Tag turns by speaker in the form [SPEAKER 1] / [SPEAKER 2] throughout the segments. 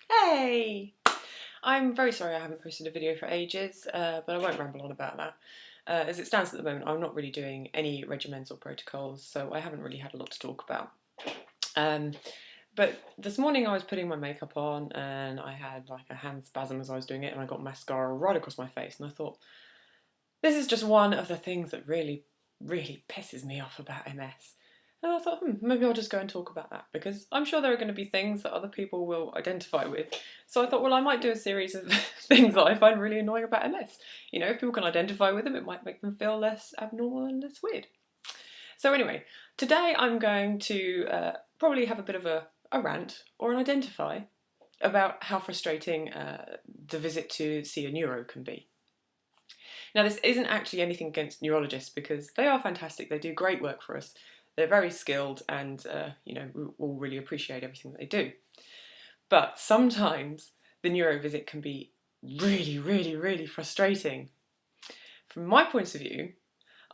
[SPEAKER 1] Hey! I'm very sorry I haven't posted a video for ages, but I won't ramble on about that. As it stands at the moment, I'm not really doing any regimental protocols, so I haven't really had a lot to talk about. Um, but this morning I was putting my makeup on and I had like a hand spasm as I was doing it, and I got mascara right across my face, and I thought, this is just one of the things that really, really pisses me off about MS. And I thought, maybe I'll just go and talk about that, because I'm sure there are going to be things that other people will identify with. So I thought, well, I might do a series of things that I find really annoying about MS. You know, if people can identify with them, it might make them feel less abnormal and less weird. So anyway, today I'm going to probably have a bit of a rant or an identify about how frustrating the visit to see a neuro can be. Now, this isn't actually anything against neurologists, because they are fantastic. They do great work for us. They're very skilled, and you know, we all really appreciate everything that they do. But sometimes the neuro visit can be really, really, really frustrating. From my point of view,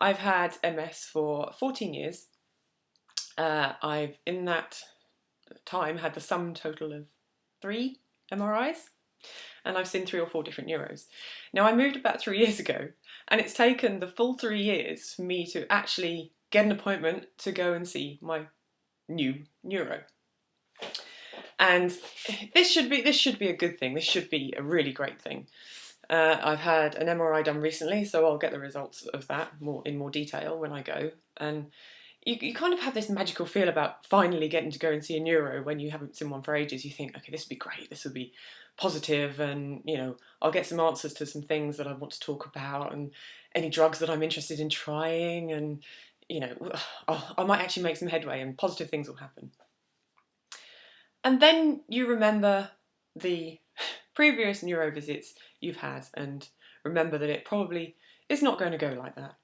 [SPEAKER 1] I've had MS for 14 years. I've, in that time, had the sum total of 3 MRIs, and I've seen 3 or 4 different neuros. Now, I moved about 3 years ago, and it's taken the full 3 years for me to actually get an appointment to go and see my new neuro. And this should be a good thing. This should be a really great thing. I've had an MRI done recently, so I'll get the results of that in more detail when I go. And you kind of have this magical feel about finally getting to go and see a neuro when you haven't seen one for ages. You think, okay, this would be great, this would be positive, and you know, I'll get some answers to some things that I want to talk about, and any drugs that I'm interested in trying, and you know, I might actually make some headway and positive things will happen. And then you remember the previous neuro visits you've had and remember that it probably is not going to go like that.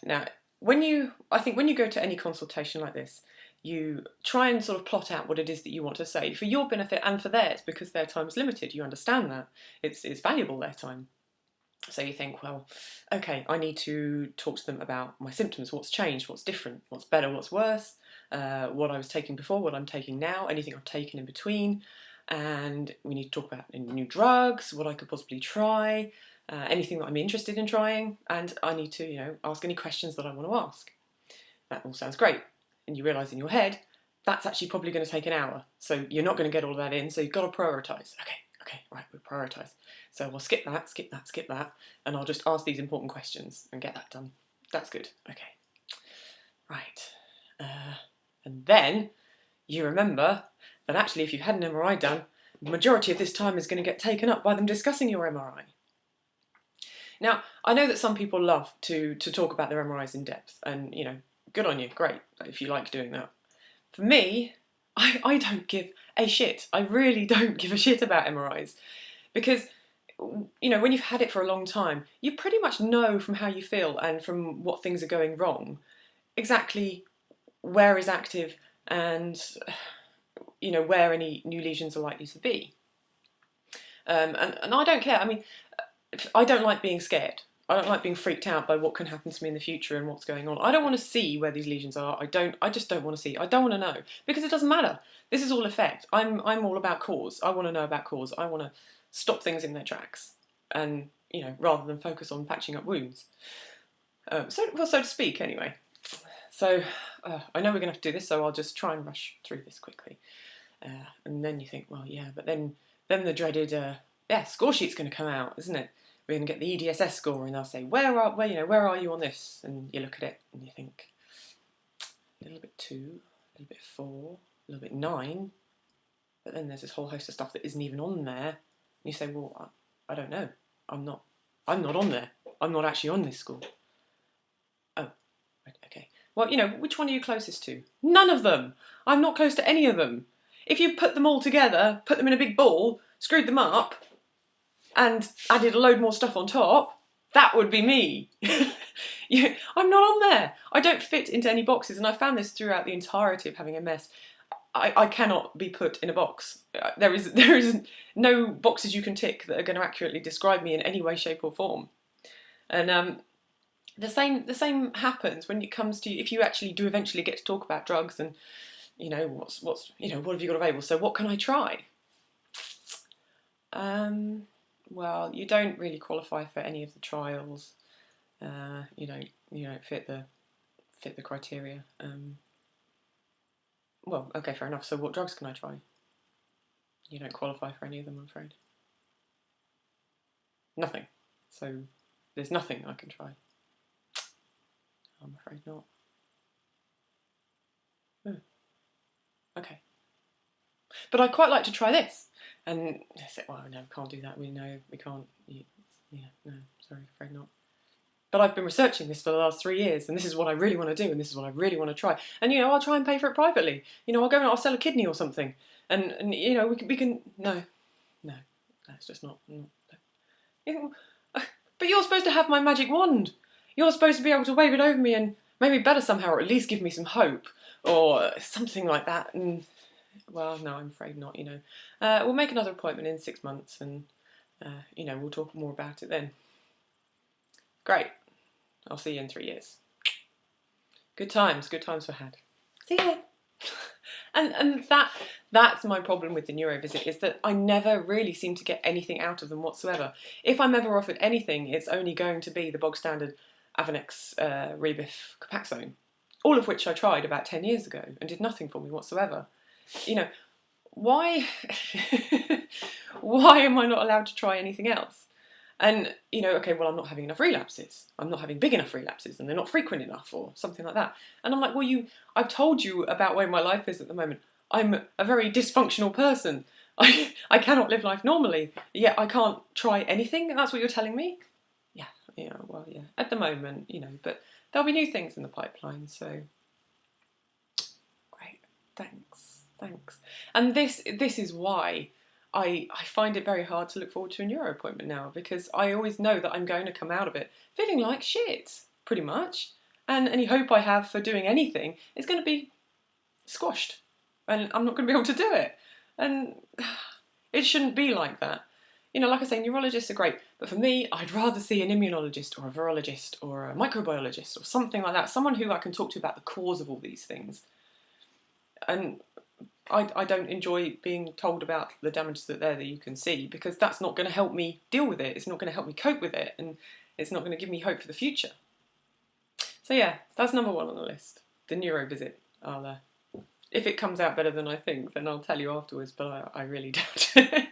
[SPEAKER 1] Now, I think when you go to any consultation like this, you try and sort of plot out what it is that you want to say for your benefit and for theirs, because their time is limited. You understand that. It's valuable, their time. So you think, well, okay, I need to talk to them about my symptoms, what's changed, what's different, what's better, what's worse, what I was taking before, what I'm taking now, anything I've taken in between, and we need to talk about new drugs, what I could possibly try, anything that I'm interested in trying, and I need to, you know, ask any questions that I want to ask. That all sounds great, and you realise in your head that's actually probably going to take an hour, so you're not going to get all of that in, so you've got to prioritise. Okay, right, we'll prioritise. So we'll skip that, and I'll just ask these important questions and get that done. That's good. Okay. Right. And then you remember that actually if you've had an MRI done, the majority of this time is going to get taken up by them discussing your MRI. Now, I know that some people love to talk about their MRIs in depth, and you know, good on you, great, if you like doing that. For me, I don't give a shit. I really don't give a shit about MRIs, because you know, when you've had it for a long time, you pretty much know from how you feel and from what things are going wrong exactly where is active, and you know, where any new lesions are likely to be. And I don't care. I mean, I don't like being scared. I don't like being freaked out by what can happen to me in the future and what's going on. I don't want to see where these lesions are. I just don't want to see. I don't want to know, because it doesn't matter. This is all effect. I'm all about cause. I want to know about cause. I want to stop things in their tracks, and you know, rather than focus on patching up wounds. So to speak, anyway. So I know we're going to have to do this, so I'll just try and rush through this quickly. And then you think, well, yeah, but then the dreaded score sheet's going to come out, isn't it? We're going to get the EDSS score, and they'll say, where are you on this? And you look at it and you think, a little bit 2, a little bit 4, a little bit 9. But then there's this whole host of stuff that isn't even on there. And you say, well, I don't know. I'm not on there. I'm not actually on this score. Oh, right, okay. Well, you know, which one are you closest to? None of them. I'm not close to any of them. If you put them all together, put them in a big ball, screwed them up, and added a load more stuff on top, that would be me. I'm not on there. I don't fit into any boxes, and I found this throughout the entirety of having MS. I cannot be put in a box. There is no boxes you can tick that are going to accurately describe me in any way, shape, or form. And the same happens when it comes to, if you actually do eventually get to talk about drugs, and you know, what have you got available? So what can I try? Well, you don't really qualify for any of the trials. You don't fit the criteria. Well, okay, fair enough. So what drugs can I try? You don't qualify for any of them, I'm afraid. Nothing. So there's nothing I can try. I'm afraid not. Okay. But I'd quite like to try this. And I said, well, no, we can't do that. We can't. Yeah, no, sorry, afraid not. But I've been researching this for the last 3 years, and this is what I really want to do, and this is what I really want to try. And I'll try and pay for it privately. I'll go and I'll sell a kidney or something, and we can. No, it's just not. But you're supposed to have my magic wand. You're supposed to be able to wave it over me and make me better somehow, or at least give me some hope, or something like that. And well, no, I'm afraid not. We'll make another appointment in 6 months, and we'll talk more about it then. Great. I'll see you in 3 years. Good times were had. See ya. And that's my problem with the neuro visit, is that I never really seem to get anything out of them whatsoever. If I'm ever offered anything, it's only going to be the bog standard Avonex, Rebif, Copaxone, all of which I tried about 10 years ago and did nothing for me whatsoever. Why why am I not allowed to try anything else? And, okay, well, I'm not having enough relapses. I'm not having big enough relapses, and they're not frequent enough, or something like that. And I'm like, well, I've told you about where my life is at the moment. I'm a very dysfunctional person. I cannot live life normally, yet I can't try anything, and that's what you're telling me? Yeah, well, yeah, at the moment, but there'll be new things in the pipeline, so great, thanks. And this is why I find it very hard to look forward to a neuro appointment now, because I always know that I'm going to come out of it feeling like shit, pretty much. And any hope I have for doing anything is going to be squashed. And I'm not going to be able to do it. And it shouldn't be like that. Like I say, neurologists are great. But for me, I'd rather see an immunologist or a virologist or a microbiologist or something like that. Someone who I can talk to about the cause of all these things. And I don't enjoy being told about the damage that you can see, because that's not going to help me deal with it. It's not going to help me cope with it, and it's not going to give me hope for the future. So yeah, that's number 1 on the list, the neuro visit. If it comes out better than I think, then I'll tell you afterwards, but I really doubt it.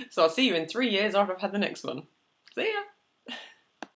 [SPEAKER 1] So I'll see you in 3 years after I've had the next one. See ya!